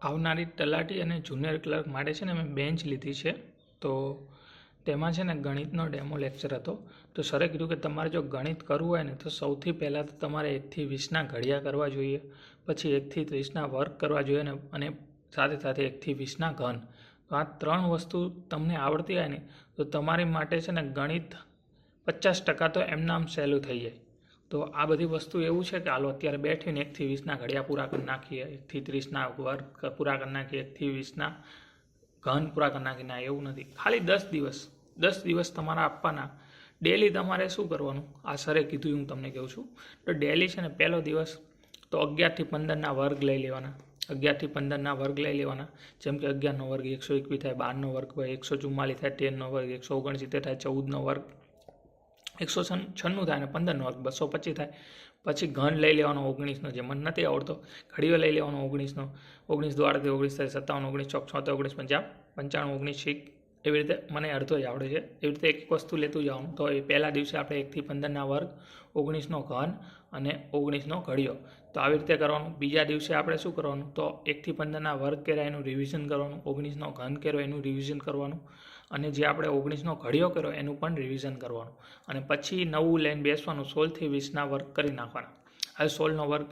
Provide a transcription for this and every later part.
આવનારી તલાટી અને જુનિયર ક્લર્ક માટે છે ને મેં બેન્ચ લીધી છે. તો તેમાં છે ને ગણિતનો ડેમો લેક્ચર હતો. તો સરે કીધું કે તમારે જો ગણિત કરવું હોય ને તો સૌથી પહેલાં તો તમારે 1થી 20ના ઘડિયા કરવા જોઈએ, પછી 1થી 30ના વર્ગ કરવા જોઈએ ને અને સાથે સાથે 1થી 20ના ઘન. તો આ 3 વસ્તુ તમને આવડતી હોય ને તો તમારી માટે છે ને ગણિત 50% તો એમનામ સહેલું થઈ જાય. તો આ બધી વસ્તુ એવું છે કે હાલો અત્યારે બેઠીને 1થી 20ના ઘડિયા પૂરા કરી નાખીએ, 1થી 30ના વર્ગ પૂરા કરી નાખીએ, 1થી 20ના ઘન પૂરા કરી નાખીએ. ના, એવું નથી. ખાલી 10 દિવસ તમારા આપવાના. ડેલી તમારે શું કરવાનું, આ સરે કીધું હું તમને કહું છું. તો ડેલી છે ને પહેલો દિવસ તો 11થી 15ના વર્ગ લઈ લેવાના. 11થી 15ના વર્ગ લઈ લેવાના. જેમ કે 11નો વર્ગ 121 થાય, 12નો વર્ગ 144 થાય, 13નો વર્ગ 169 થાય, 14નો વર્ગ 196 થાય અને 15નો વર્ગ 225 થાય. પછી ઘન લઈ લેવાનો 19નો, જે મને નથી આવડતો. ઘડીઓ લઈ લેવાનો 19નો. 19 દ્વારા 19 થાય, 57, 19, 74, 19, 50, 95, 19, એવી રીતે મને અડધો જ આવડે છે. એવી રીતે એક વસ્તુ લેતું જવાનું. તો એ પહેલા દિવસે આપણે 1થી 15ના વર્ગ, 19નો ઘન અને 19નો ઘડિયો. તો આવી રીતે કરવાનું. બીજા દિવસે આપણે શું કરવાનું, તો 1થી 15ના વર્ગ કર્યા એનું રિવિઝન કરવાનું, 19નો ઘન કર્યો એનું રિવિઝન કરવાનું અને જે આપણે 19નો ઘડિયો કર્યો એનું પણ રિવિઝન કરવાનું. અને પછી નવું લઈને બેસવાનું, 16થી 20ના વર્ગ કરી નાખવાના. હવે 16નો વર્ગ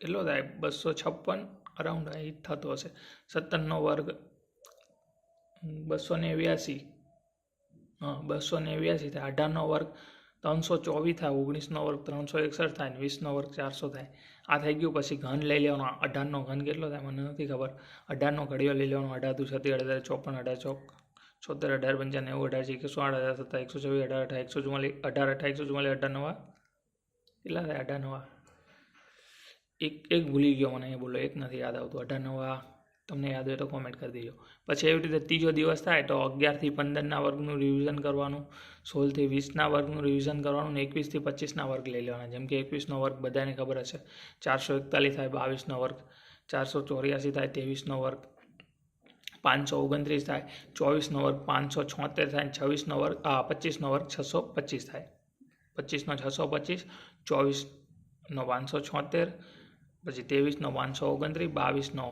કેટલો થાય, 256 અરાઉન્ડ એ થતો હશે. 17નો વર્ગ 289, 289 થાય. 18નો વર્ગ 324 થાય, 19નો વર્ગ 361 થાય, 20નો વર્ગ 400 થાય. આ થઈ ગયું. પછી ઘન લઈ લેવાનો. 18નો ઘન કેટલો થાય મને નથી ખબર. 18નો ઘડિયો લઈ લેવાનો. 18 × 36, 18, 54, 18, 18, 75, 90, 108, 107, 124, 18, 124, 18, 18, 9, કેટલા થાય? 18 9 એક ભૂલી ગયો મને, એ બોલો, એક નથી યાદ આવતું. 18 9 તમને યાદ હોય તો કોમેન્ટ કરી દેજો. પછી એવી રીતે ત્રીજો દિવસ થાય તો 11થી 15ના વર્ગનું રિવિઝન કરવાનું, 16થી 20ના વર્ગનું રિવિઝન કરવાનું અને 21થી 25ના વર્ગ લઈ લેવાના. જેમ કે 21નો વર્ગ બધાને ખબર હશે, 441 થાય. 22નો વર્ગ 484 થાય. 23નો વર્ગ 529 થાય. 24નો વર્ગ 576 થાય. 26નો વર્ગ 25નો વર્ગ 625 થાય. 25નો 625, 24નો 576, પછી 23નો 529, 22નો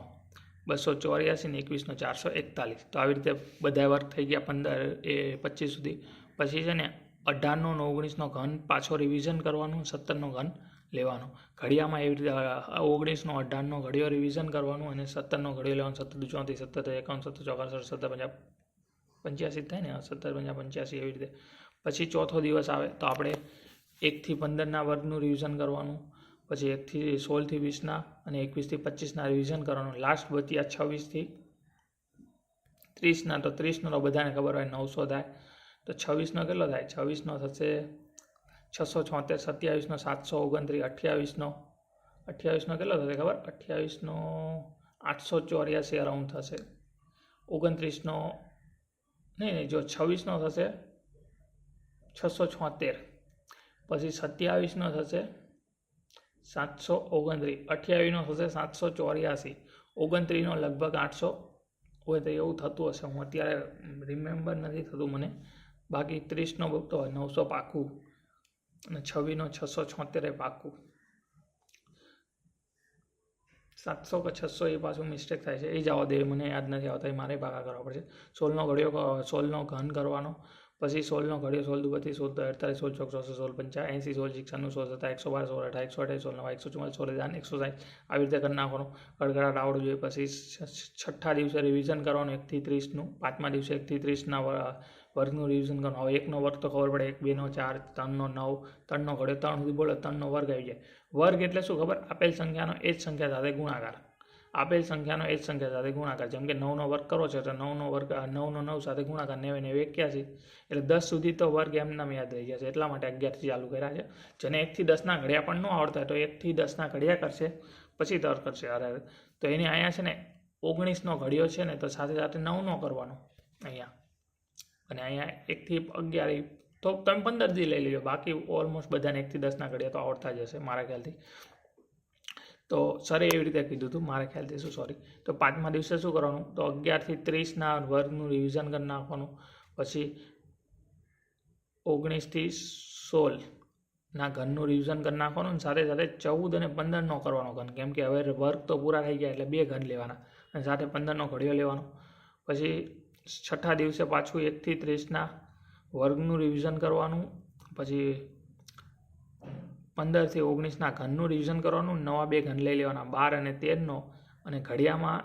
284 ને 21નો 441. તો આવી રીતે બધા વર્ગ થઈ ગયા 25 સુધી. પછી છે ને 18નો 19નો ઘન પાછો રિવિઝન કરવાનું, 17નો ઘન લેવાનો. ઘડિયામાં એવી રીતે 19નો 18નો ઘડિયો રિવિઝન કરવાનું અને 17નો ઘડિયો લેવાનો. 17 34, 17 51, 17 44, 17 50, 85 થાય ને, 17 50 85 એવી રીતે. પછી ચોથો દિવસ આવે તો આપણે 1થી 15ના વર્ગનું રિવિઝન કરવાનું, પછી 16થી 20ના અને 21થી 25ના રિવિઝન કરવાનું. લાસ્ટ બચ્યા 26થી 30ના. તો 30નો તો બધાને ખબર હોય 900 થાય. તો 26નો કેટલો થાય? 26નો થશે 676, 27નો 729, 28નો કેટલો થશે ખબર? 28નો 884 અરાઉન્ડ થશે. 29નો નહીં, જો 26નો થશે 676, પછી 27નો થશે 729, 28નો થશે 784, 29નો લગભગ 800 હોય તો એવું થતું હશે. હું અત્યારે રિમેમ્બર નથી થતું મને. બાકી 30નો તો 900 પાકું અને 26નો 676 પાકું. 700 કે 600 એ પાછું મિસ્ટેક થાય છે, એ જવા દે, મને યાદ નથી આવતા, એ મારે પાકા કરવા પડશે. 16નો ઘડિયો, 16નો ઘન કરવાનો. પછી 16નો ઘડિયો 16 2 32, 16 48, 16 64, 16 85, 16 96, 16 97, 112, 16 18, 16 28, 16 144, 160 આવી રીતે કરી નાખવાનું. કડકડાટ આવડવું જોઈએ. પછી છઠ્ઠા દિવસે રિવિઝન કરવાનું 1થી 30નું. પાંચમા દિવસે 1થી 30ના વર્ગનું રિવિઝન કરવાનું. હવે 1નો વર્ગ તો ખબર પડે, 1 2નો 4, 3નો 9, 3નો ઘડિયો 3 સુધી બોલો, 3નો વર્ગ આવી જાય. વર્ગ એટલે શું ખબર? આપેલ સંખ્યાનો એ જ સંખ્યા સાથે ગુણાકાર. આપેલ સંખ્યાનો એ જ સંખ્યા સાથે ગુણાકાર. જેમ કે 9નો વર્ગ કરો છો તો 9નો વર્ગ 9નો 9 સાથે ગુણાકાર 9 9 81. એટલે 10 સુધી તો વર્ગ એમનામ યાદ રહી જશે. એટલા માટે 11થી ચાલુ કર્યા છે. જેને 1થી 10ના ઘડિયા પણ ન આવડતા હોય તો 1થી 10ના ઘડિયા કરશે, પછી તર કરશે. અરે તો એની અહીંયા છે ને 19નો ઘડિયો છે ને તો સાથે સાથે 9નો કરવાનો અહીંયા. અને અહીંયા 1થી 11 તો તમે 15 દી લઈ લેજો. બાકી ઓલમોસ્ટ બધાને 1થી 10ના ઘડિયા તો આવડતા જ હશે મારા ખ્યાલથી. તો સરે એવી રીતે કીધું હતું મારા ખ્યાલથી, સોરી. તો પાંચમા દિવસે શું કરવાનું, તો 11થી 30ના વર્ગનું રિવિઝન કરી નાખવાનું. પછી 19થી 16 ના ઘનનું રિવિઝન કરી નાખવાનું અને સાથે સાથે 14 અને 15નો કરવાનો ઘન, કેમ કે હવે વર્ક તો પૂરા થઈ ગયા એટલે 2 ઘન લેવાના અને સાથે 15નો ઘડિયો લેવાનો. પછી છઠ્ઠા દિવસે પાછું 1 થી 30ના વર્ગનું રિવિઝન કરવાનું. પછી 15 થી 19ના ઘનનું રિવિઝન કરવાનું, નવા 2 ઘન લઈ લેવાના 12 અને 13નો, અને ઘડિયામાં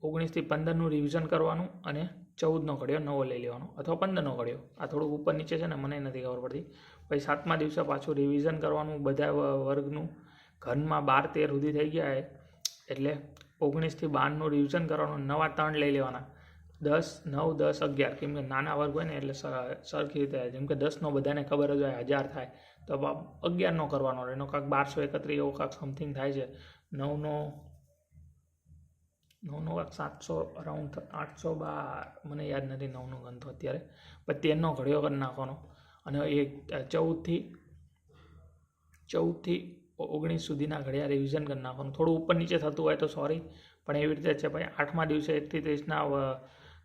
19 થી 15નું રિવિઝન કરવાનું અને 14નો ઘડિયો નવો લઈ લેવાનો અથવા 15નો ઘડિયો. આ થોડુંક ઉપર નીચે છે ને, મને નથી ખબર પડતી. પછી 7મા દિવસે પાછું રિવિઝન કરવાનું બધા વર્ગનું. ઘનમાં 12 13 સુધી થઈ ગયા એટલે 19 થી 12નું રિવિઝન કરવાનું, નવા 3 લઈ લેવાના 10 9 10 11, કેમ કે નાના વર્ગ હોય ને એટલે સરખી રીતે, જેમ કે 10નો બધાને ખબર જ હોય 1000 થાય તો 11નો કરવાનો, એનો કાંક 1231 એવો કાંક સમથિંગ થાય છે. 9નો કાંક 700 અરાઉન્ડ 812, મને યાદ નથી 9નો ઘન તો અત્યારે. પછી 13નો ઘડિયો કરી નાખવાનો અને એ 14 થી 19 સુધીના ઘડિયા રિવિઝન કરી નાખવાનું. થોડું ઉપર નીચે થતું હોય તો સોરી, પણ એવી રીતે છે. ભાઈ 8મા દિવસે 1 થી 30ના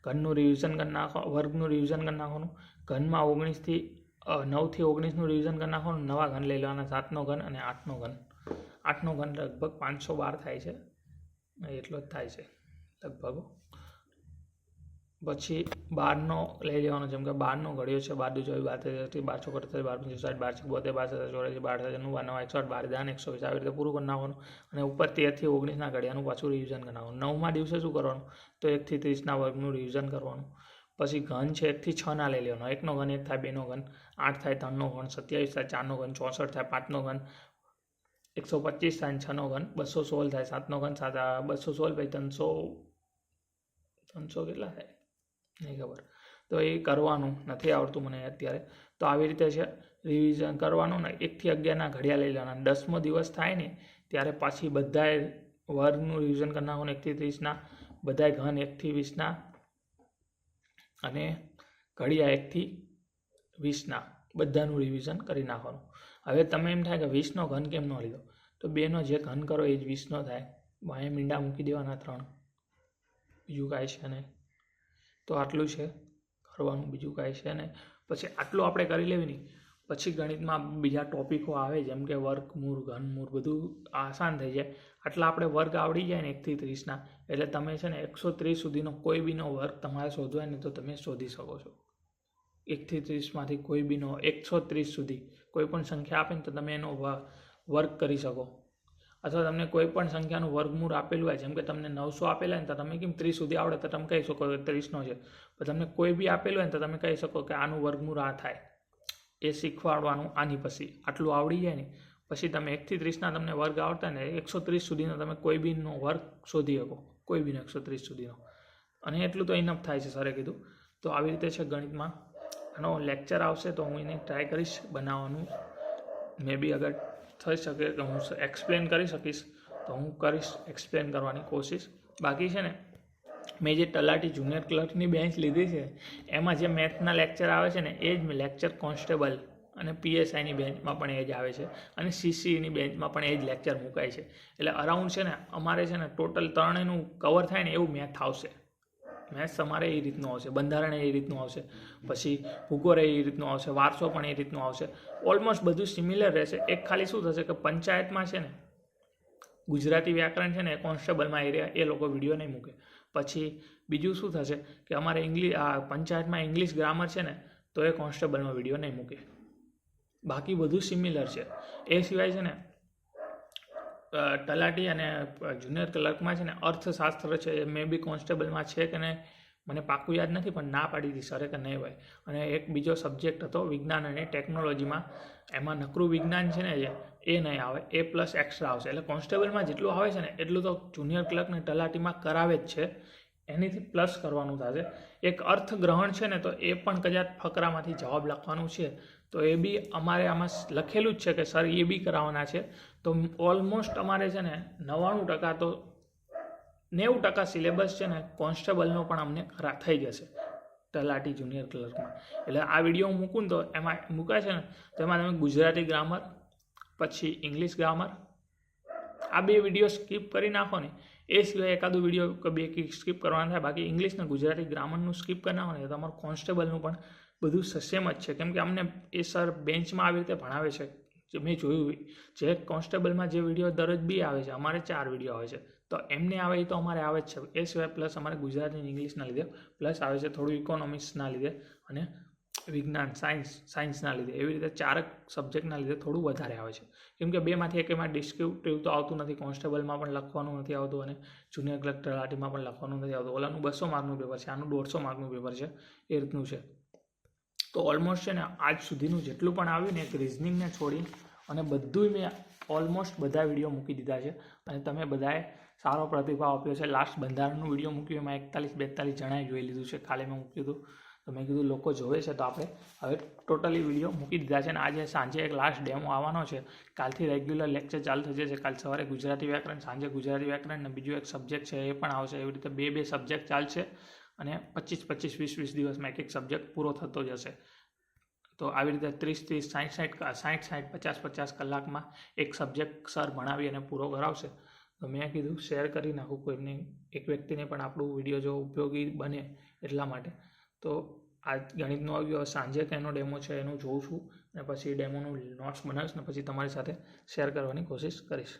ઘનનું રિવિઝન કરી વર્ગનું રિવિઝન કરી નાખવાનું. ઘનમાં 9 થી 19નું રિવિઝન કરી નાખવાનું, નવા ઘન લઈ લેવાના 7નો ઘન અને 8નો ઘન. 8નો ઘન લગભગ 512 થાય છે, એટલો જ થાય છે લગભગ. પછી 12નો લઈ લેવાનો, જેમ કે 12નો ઘડિયો છે 12 2 24 12 13 12 14 12 60 12 72 12 84 12 9 120 આવી રીતે પૂરું કરી નાખવાનું. અને ઉપર 13 થી 19ના ઘડિયાનું પાછું રિવિઝન કરી નાખવાનું. 9મા દિવસે શું કરવાનું તો 1 થી 30ના વર્ગનું રિવિઝન કરવાનું. પછી ઘન છે 1 થી 6ના લઈ લેવાનો. 1નો ઘન 1 થાય, 2નો ઘન 8 થાય, 3નો ઘન 27 થાય, 4નો ઘન 64 થાય, 5નો ઘન 125 થાય, 6નો ઘન 216 થાય, 7નો ઘન 216, પછી 300 કેટલા થાય નહીં ખબર. તો એ કરવાનું નથી આવડતું મને અત્યારે. તો આવી રીતે છે રિવિઝન કરવાનું ને. 1 થી 11ના ઘડિયા લઈ લેવાના. 10મો દિવસ થાય ને ત્યારે પાછી બધાએ વર્ગનું રિવિઝન કરી નાખવાનું. 1 થી 30ના બધાએ ઘન, 1 થી 20ના અને ઘડિયા 1 થી 20ના બધાનું રિવિઝન કરી નાખવાનું. હવે તમે એમ થાય કે 20નો ઘન કેમ ન લીધો, તો 2નો જે ઘન કરો એ જ 20નો થાય. અહીંયા મીંડા મૂકી દેવાના 3, બીજું કાંઈ છે નહીં. તો આટલું છે કરવાનું, બીજું કાંઈ છે નહીં. પછી આટલું આપણે કરી લેવી નહીં. પછી ગણિતમાં બીજા ટોપિકો આવે, જેમ કે વર્ગમૂળ, ઘનમૂળ, બધું આસાન થઈ જાય. આટલા આપણે વર્ગ આવડી જાય ને 1 થી 30ના, એટલે તમે છે ને 130 સુધીનો કોઈ બીનો વર્ગ તમારે શોધવાય ને તો તમે શોધી શકો છો. 1 થી 30માંથી કોઈ બીનો 130 સુધી કોઈ પણ સંખ્યા આપે ને તો તમે એનો વર્ગ કરી શકો. અથવા તમને કોઈ પણ સંખ્યાનું વર્ગમૂળ આપેલું હોય, જેમ કે તમને 900 આપેલા હોય ને તો તમે કેમ 30 સુધી આવડે તો તમે કહી શકો કે 30નો છે. પણ તમને કોઈ બી આપેલું હોય ને તો તમે કહી શકો કે આનું વર્ગમૂળ આ થાય. એ શીખવાડવાનું આની પછી. આટલું આવડી જાય ને પછી તમે 1 થી 30ના તમને વર્ગ આવડતા ને 130 સુધીનો તમે કોઈ બીનો વર્ગ શોધી શકો, કોઈ બીનો 130 સુધીનો. અને એટલું તો ઇનફ થાય છે સરે કીધું. તો આવી રીતે છે ગણિતમાં. આનો લેક્ચર આવશે તો હું એને ટ્રાય કરીશ બનાવવાનું. મે બી અગર થઈ શકે કે હું એક્સપ્લેન કરી શકીશ તો હું કરીશ એક્સપ્લેન કરવાની કોશિશ. બાકી છે ને મેં જે તલાટી જુનિયર ક્લર્કની બેન્ચ લીધી છે એમાં જે મેથના લેક્ચર આવે છે ને એ જ લેક્ચર કોન્સ્ટેબલ અને PSIની બેન્ચમાં પણ એ જ આવે છે, અને CCની બેન્ચમાં પણ એ જ લેક્ચર મુકાય છે. એટલે અરાઉન્ડ છે ને અમારે છે ને ટોટલ 3નું કવર થાય ને એવું મેથ આવશે. મેથ્સ અમારે એ રીતનું આવશે, બંધારણ એ રીતનું આવશે, પછી ભૂગોળ એ રીતનું આવશે, વારસો પણ એ રીતનું આવશે. ઓલમોસ્ટ બધું સિમિલર રહેશે. એક ખાલી શું થશે કે પંચાયતમાં છે ને ગુજરાતી વ્યાકરણ છે ને કોન્સ્ટેબલમાં એ લોકો વિડીયો નહીં મૂકે. પછી બીજું શું થશે કે અમારે પંચાયતમાં ઇંગ્લિશ ગ્રામર છે ને તો એ કોન્સ્ટેબલમાં વિડીયો નહીં મૂકે. બાકી બધું સિમિલર છે. એ સિવાય છે ને તલાટી અને જુનિયર ક્લર્કમાં છે ને અર્થશાસ્ત્ર છે, એ મે બી કોન્સ્ટેબલમાં છે કે નહીં મને પાક્કું યાદ નથી, પણ ના પાડી હતી સરે કે નહીં હોય. અને એક બીજો સબ્જેક્ટ હતો વિજ્ઞાન અને ટેકનોલોજીમાં, એમાં નકરું વિજ્ઞાન છે ને એ નહીં આવે, એ પ્લસ એક્સ્ટ્રા આવશે. એટલે કોન્સ્ટેબલમાં જેટલું આવે છે ને એટલું તો જુનિયર ક્લર્કને તલાટીમાં કરાવે જ છે, એનીથી પ્લસ કરવાનું થશે. એક અર્થગ્રહણ છે ને તો એ પણ કદાચ ફકરામાંથી જવાબ લખવાનું છે, તો એ બી અમારે આમાં લખેલું જ છે કે સર એ બી કરાવવાના છે. તો ઓલમોસ્ટ અમારે છે ને 99% તો 90% સિલેબસ છે ને કોન્સ્ટેબલનો પણ અમને થઈ જશે તલાટી જુનિયર ક્લર્કમાં. એટલે આ વિડીયો હું મૂકું તો એમાં મૂકાય છે ને તો એમાં તમે ગુજરાતી ગ્રામર પછી ઇંગ્લિશ ગ્રામર આ 2 વિડીયો સ્કીપ કરી નાખો ને, એ સિવાય એકાદું વિડીયો કે 2 સ્કીપ કરવાના થાય. બાકી ઇંગ્લિશ ને ગુજરાતી ગ્રામરનું સ્કીપ કરી નાખો ને તો તમારું કોન્સ્ટેબલનું પણ બધું સેમ જ છે. કેમ કે અમને એ સર બેન્ચમાં આવી રીતે ભણાવે છે જે મેં જોયું જે કોન્સ્ટેબલમાં જે વિડીયો દરરોજ બી આવે છે, અમારે 4 વિડીયો આવે છે, તો એમને આવે એ તો અમારે આવે જ છે. એ સિવાય પ્લસ અમારે ગુજરાતી અને ઇંગ્લિશના લીધે પ્લસ આવે છે, થોડું ઇકોનોમિક્સના લીધે અને વિજ્ઞાન સાયન્સના લીધે, એવી રીતે 4 સબ્જેક્ટના લીધે થોડું વધારે આવે છે. કેમ કે બેમાંથી એક એમાં ડિસ્ક્રિપ્ટિવ તો આવતું નથી, કોન્સ્ટેબલમાં પણ લખવાનું નથી આવતું અને જુનિયર ક્લર્ક તલાટીમાં પણ લખવાનું નથી આવતું. ઓલાનું 200 માર્કનું પેપર છે, આનું 150 માર્કનું પેપર છે, એ રીતનું છે. તો ઓલમોસ્ટ છે ને આજ સુધીનું જેટલું પણ આવ્યું ને એક રિઝનિંગને છોડી અને બધું મેં ઓલમોસ્ટ બધા વિડીયો મૂકી દીધા છે અને તમે બધાએ સારો પ્રતિભાવ આપ્યો છે. લાસ્ટ બંધારણનું વિડીયો મૂક્યું એમાં 41-42 જણાએ જોઈ લીધું છે, કાલે મેં મૂક્યું હતું. તો મેં કીધું લોકો જોવે છે તો આપણે હવે ટોટલી વિડીયો મૂકી દીધા છે. અને આજે સાંજે એક લાસ્ટ ડેમો આવવાનો છે. કાલથી રેગ્યુલર લેક્ચર ચાલુ થઈ જશે. કાલ સવારે ગુજરાતી વ્યાકરણ, સાંજે ગુજરાતી વ્યાકરણ અને બીજું એક સબ્જેક્ટ છે એ પણ આવશે. એવી રીતે 2 સબ્જેક્ટ ચાલશે અને 25-25, 20-20 દિવસમાં એક સબ્જેક્ટ પૂરો થતો જશે. તો આવી રીતે 30-30, 60-60, 50-50 કલાકમાં એક સબ્જેક્ટ સર ભણાવી અને પૂરો કરાવશે. તો મેં કીધું શેર કરી નાખું કોઈને, એક વ્યક્તિને પણ આપણું વિડીયો જો ઉપયોગી બને એટલા માટે. તો આ ગણિતનો આવ્યો, સાંજે એનો ડેમો છે એનું જોઉં છું અને પછી ડેમોનું નોટ્સ બનાવીશ ને પછી તમારી સાથે શેર કરવાની કોશિશ કરીશ.